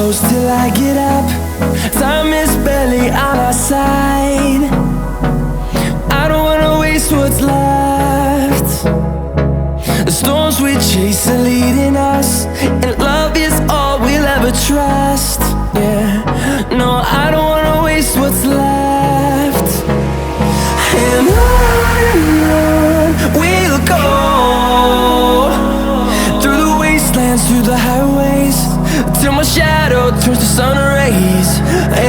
close till I get up. Time is barely on our side. I don't wanna waste what's left. The storms we chase are leading us, and love is all we'll ever trust. Yeah, no, I don't wanna waste what's left. And on we'll go, through the wastelands, through the highways, till my shadow turns to sun rays.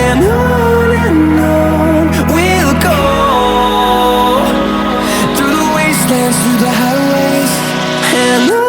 And on we'll go, through the wastelands, through the highways, and on.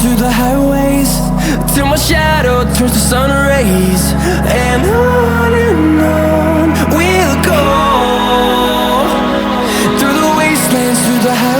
Through the highways, till my shadow turns to sun rays. And on we'll go, through the wastelands, through the highways.